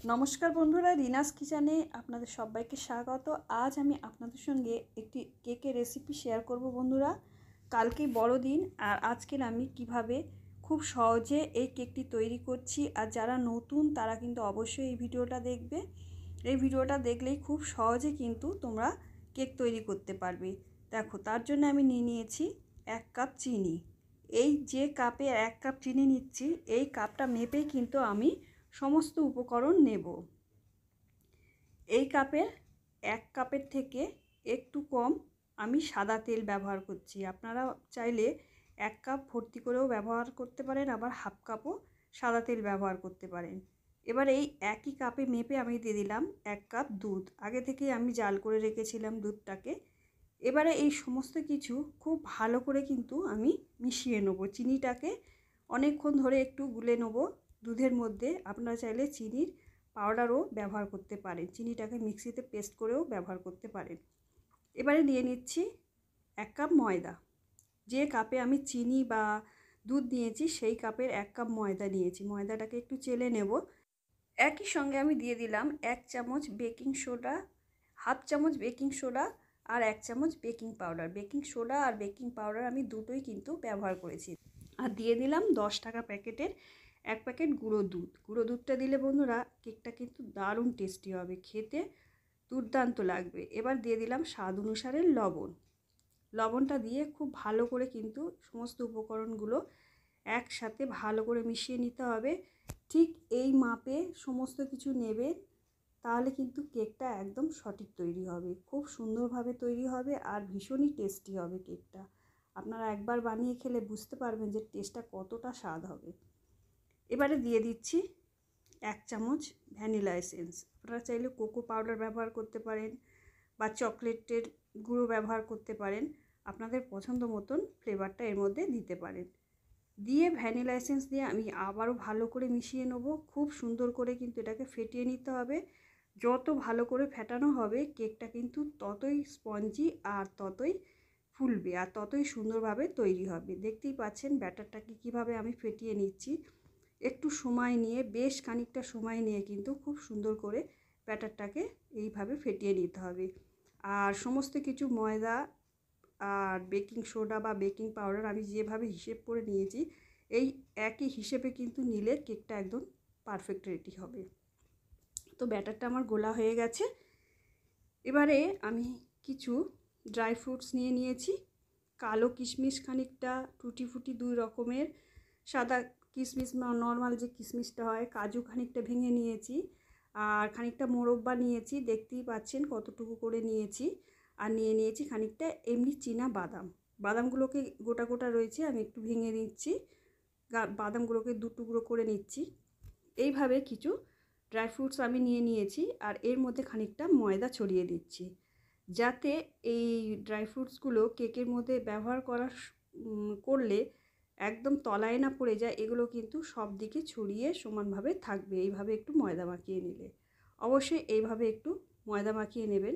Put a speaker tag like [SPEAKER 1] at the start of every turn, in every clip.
[SPEAKER 1] নমস্কার বন্ধুরা, রিনাস কিচেনে আপনাদের সবাইকে স্বাগত। আজ আমি আপনাদের সঙ্গে একটি কেকের রেসিপি শেয়ার করব বন্ধুরা। কালকে বড়দিন, আর আজকের আমি কিভাবে খুব সহজে এই কেকটি তৈরি করছি। আর যারা নতুন তারা কিন্তু অবশ্যই এই ভিডিওটা দেখবে। এই ভিডিওটা দেখলেই খুব সহজে কিন্তু তোমরা কেক তৈরি করতে পারবে। দেখো, তার জন্য আমি নিয়ে নিয়েছি 1 কাপ চিনি। এই যে কাপে 1 কাপ চিনি নিচ্ছি, এই কাপটা মেপেই কিন্তু আমি সমস্ত উপকরণ নেব। এই কাপের 1 কাপের থেকে একটু কম আমি সাদা তেল ব্যবহার করছি। আপনারা চাইলে 1 কাপ ভর্তি করেও ব্যবহার করতে পারেন, আবার হাফ কাপও সাদা তেল ব্যবহার করতে পারেন। এবার এই একই কাপে মেপে আমি দিয়ে দিলাম 1 কাপ দুধ। আগে থেকেই আমি জাল করে রেখেছিলাম দুধটাকে। এবারে এই সমস্ত কিছু খুব ভালো করে কিন্তু আমি মিশিয়ে নেব। চিনিটাকে অনেকক্ষণ ধরে একটু গুলে নেব দুধের মধ্যে। আপনারা চাইলে চিনির পাউডারও ব্যবহার করতে পারেন, চিনিটাকে মিক্সিতে পেস্ট করেও ব্যবহার করতে পারেন। এবারে নিয়ে নিচ্ছি 1 কাপ ময়দা। যে কাপে আমি চিনি বা দুধ নিয়েছি সেই কাপের 1 কাপ ময়দা নিয়েছি। ময়দাটাকে একটু চেলে নেব। একই সঙ্গে আমি দিয়ে দিলাম 1 চামচ বেকিং সোডা, হাফ চামচ বেকিং সোডা আর 1 চামচ বেকিং পাউডার। বেকিং সোডা আর বেকিং পাউডার আমি দুটোই কিন্তু ব্যবহার করেছি। আর দিয়ে দিলাম 10 টাকা প্যাকেটের 1 প্যাকেট গুঁড়ো দুধ। গুঁড়ো দুধটা দিলে বন্ধুরা কেকটা কিন্তু দারুণ টেস্টি হবে, খেতে দুর্দান্ত লাগবে। এবার দিয়ে দিলাম স্বাদ অনুসারে লবণ। লবণটা দিয়ে খুব ভালো করে কিন্তু সমস্ত উপকরণগুলো একসাথে ভালো করে মিশিয়ে নিতে হবে। ঠিক এই মাপে সমস্ত কিছু নেবে, তাহলে কিন্তু কেকটা একদম সঠিক তৈরি হবে, খুব সুন্দরভাবে তৈরি হবে আর ভীষণই টেস্টি হবে কেকটা। আপনারা একবার বানিয়ে খেলে বুঝতে পারবেন যে টেস্টটা কতটা স্বাদ হবে। এবারে দিয়ে দিচ্ছি 1 চামচ ভ্যানিলা এসেন্স। আপনারা চাইলে কোকো পাউডার ব্যবহার করতে পারেন বা চকলেটের গুঁড়ো ব্যবহার করতে পারেন। আপনাদের পছন্দ মতন ফ্লেভারটা এর মধ্যে দিতে পারেন। দিয়ে ভ্যানিলা এসেন্স দিয়ে আমি আবারও ভালো করে মিশিয়ে নেব। খুব সুন্দর করে কিন্তু এটাকে ফেটিয়ে নিতে হবে। যত ভালো করে ফেটানো হবে কেকটা কিন্তু ততই স্পঞ্জি আর ততই ফুলবে আর ততই সুন্দরভাবে তৈরি হবে। দেখতেই পাচ্ছেন ব্যাটারটাকে কিভাবে আমি ফেটিয়ে নিচ্ছি। একটু সময় নিয়ে, বেশ খানিকটা সময় নিয়ে কিন্তু খুব সুন্দর করে ব্যাটারটাকে এইভাবে ফেটিয়ে নিতে হবে। আর সমস্ত কিছু ময়দা আর বেকিং সোডা বা বেকিং পাউডার আমি যেভাবে হিসেব করে নিয়েছি, এই একই হিসেবে কিন্তু নিলে কেকটা একদম পারফেক্ট রেডি হবে। তো ব্যাটারটা আমার গোলা হয়ে গেছে। এবারে আমি কিছু ড্রাই ফ্রুটস নিয়ে নিয়েছি। কালো কিশমিশ খানিকটা, টুটি ফুটি 2 রকমের, সাদা কিশমিশ নর্মাল যে কিশমিশটা হয়, কাজু খানিকটা ভেঙে নিয়েছি, আর খানিকটা মোরব্বা নিয়েছি। দেখতেই পাচ্ছেন কতটুকু করে নিয়েছি। আর নিয়ে নিয়েছি খানিকটা এমনি চীনা বাদাম। বাদামগুলোকে গোটা গোটা রয়েছে, আমি একটু ভেঙে নিচ্ছি। বাদামগুলোকে 2 টুকরো করে নিচ্ছি। এইভাবে কিছু ড্রাই ফ্রুটস আমি নিয়ে নিয়েছি আর এর মধ্যে খানিকটা ময়দা ছড়িয়ে দিচ্ছি, যাতে এই ড্রাই ফ্রুটসগুলো কেকের মধ্যে ব্যবহার করলে একদম তলায় না পড়ে যায়। এগুলো কিন্তু সব দিকে ছড়িয়ে সমানভাবে থাকবে এইভাবে একটু ময়দা মাখিয়ে নিলে। অবশ্যই এইভাবে একটু ময়দা মাখিয়ে নেবেন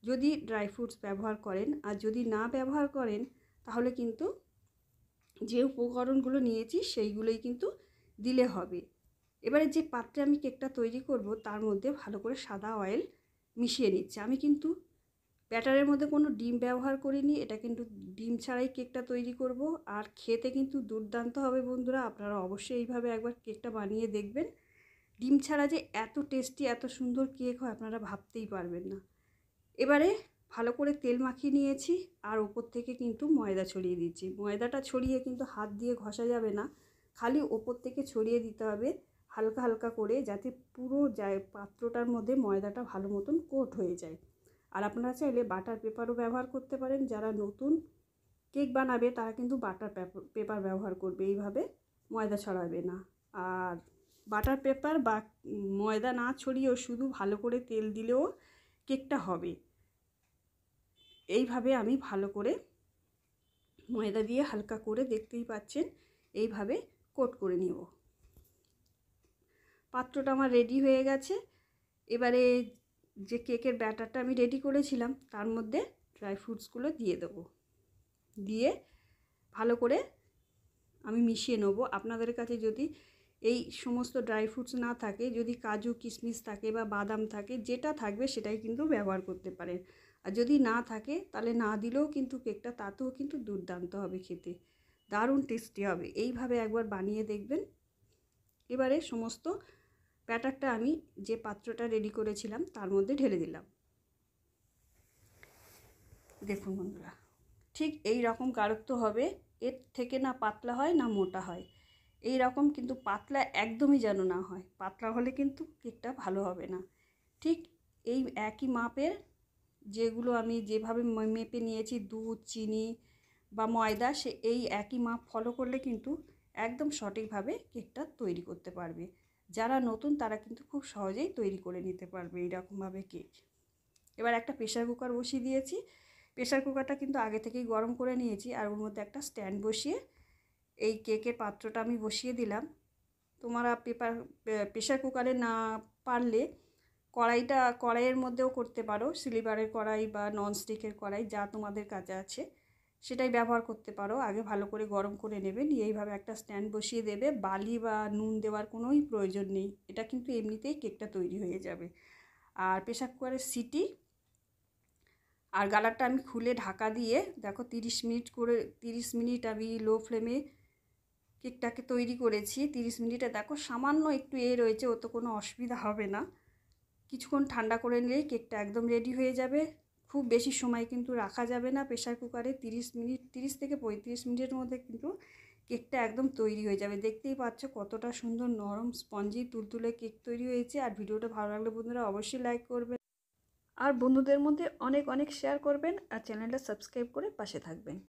[SPEAKER 1] যদি ড্রাই ফ্রুটস ব্যবহার করেন। আর যদি না ব্যবহার করেন তাহলে কিন্তু যে উপকরণগুলো নিয়েছি সেইগুলোই কিন্তু দিলে হবে। এবারে যে পাত্রে আমি কেকটা তৈরি করব তার মধ্যে ভালো করে সাদা অয়েল মিশিয়ে নিচ্ছি। আমি কিন্তু ব্যাটারের মধ্যে কোনো ডিম ব্যবহার করিনি, এটা কিন্তু ডিম ছাড়াই কেকটা তৈরি করব। আর খেতে কিন্তু দুর্দান্ত হবে বন্ধুরা। আপনারা অবশ্যই এইভাবে একবার কেকটা বানিয়ে দেখবেন। ডিম ছাড়া যে এত টেস্টি, এত সুন্দর কেক হয় আপনারা ভাবতেই পারবেন না। এবারে ভালো করে তেল মাখিয়ে নিয়েছি আর ওপর থেকে কিন্তু ময়দা ছড়িয়ে দিচ্ছি। ময়দাটা ছড়িয়ে কিন্তু হাত দিয়ে ঘষা যাবে না, খালি ওপর থেকে ছড়িয়ে দিতে হবে হালকা হালকা করে, যাতে পুরো পাত্রটার মধ্যে ময়দাটা ভালো মতন কোট হয়ে যায়। আর আপনারা চাইলে বাটার পেপারও ব্যবহার করতে পারেন। যারা নতুন কেক বানাবে তারা কিন্তু বাটার পেপার ব্যবহার করবে, এইভাবে ময়দা ছড়াবে না। আর বাটার পেপার বা ময়দা না ছড়িয়েও শুধু ভালো করে তেল দিলেও কেকটা হবে। এইভাবে আমি ভালো করে ময়দা দিয়ে হালকা করে, দেখতেই পাচ্ছেন, এইভাবে কোট করে নিব। পাত্রটা আমার রেডি হয়ে গেছে। এবারে যে কেকের ব্যাটারটা আমি রেডি করেছিলাম তার মধ্যে ড্রাই ফ্রুটসগুলো দিয়ে দেবো। দিয়ে ভালো করে আমি মিশিয়ে নেব। আপনাদের কাছে যদি এই সমস্ত ড্রাই ফ্রুটস না থাকে, যদি কাজু কিশমিশ থাকে বা বাদাম থাকে, যেটা থাকবে সেটাই কিন্তু ব্যবহার করতে পারেন। আর যদি না থাকে তাহলে না দিলেও কিন্তু কেকটা তাতেও কিন্তু দুর্দান্ত হবে খেতে, দারুণ টেস্টি হবে। এইভাবে একবার বানিয়ে দেখবেন। এবারে সমস্ত ব্যাটারটা আমি যে পাত্রটা রেডি করেছিলাম তার মধ্যে ঢেলে দিলাম। দেখুন বন্ধুরা, ঠিক এই রকম গাঢ়ত্ব হবে, এর থেকে না পাতলা হয় না মোটা হয়, এই রকম কিন্তু পাতলা একদমই যেন না হয়। পাতলা হলে কিন্তু কেকটা ভালো হবে না। ঠিক এই একই মাপের যেগুলো আমি যেভাবে মেপে নিয়েছি, দুধ, চিনি বা ময়দা, সে এই একই মাপ ফলো করলে কিন্তু একদম সঠিকভাবে কেকটা তৈরি করতে পারবে। যারা নতুন তারা কিন্তু খুব সহজেই তৈরি করে নিতে পারবে এইরকমভাবে কেক। এবার একটা প্রেশার কুকার বসিয়ে দিয়েছি। প্রেশার কুকারটা কিন্তু আগে থেকেই গরম করে নিয়েছি, আর ওর মধ্যে একটা স্ট্যান্ড বসিয়ে এই কেকের পাত্রটা আমি বসিয়ে দিলাম। তোমরা প্রেশার কুকারে না পারলে কড়াইয়ের মধ্যেও করতে পারো, সিলিভারের কড়াই বা ননস্টিকের কড়াই, যা তোমাদের কাছে আছে সেটাই ব্যবহার করতে পারো। আগে ভালো করে গরম করে নেবে, নিয়ে এইভাবে একটা স্ট্যান্ড বসিয়ে দেবে। বালি বা নুন দেওয়ার কোনোই প্রয়োজন নেই, এটা কিন্তু এমনিতেই কেকটা তৈরি হয়ে যাবে। আর প্রেশার কুকারের সিটি আর গালারটা আমি খুলে ঢাকা দিয়ে দেখো 30 মিনিট আমি লো ফ্লেমে কেকটাকে তৈরি করেছি। 30 মিনিটে দেখো সামান্য একটু রয়েছে, ও তো কোনো অসুবিধা হবে না। কিছুক্ষণ ঠান্ডা করে নিলেই কেকটা একদম রেডি হয়ে যাবে। খুব বেশি সময় কিন্তু রাখা যাবে না প্রেশার কুকারে। 30 থেকে 35 মিনিটের মধ্যে কিন্তু কেকটা একদম তৈরি হয়ে যাবে। দেখতেই পাচ্ছ কতটা সুন্দর নরম স্পঞ্জি তুলতুলে কেক তৈরি হয়েছে। আর ভিডিওটা ভালো লাগলে বন্ধুরা অবশ্যই লাইক করবেন, আর বন্ধুদের মধ্যে অনেক অনেক শেয়ার করবেন, আর চ্যানেলটা সাবস্ক্রাইব করে পাশে থাকবেন।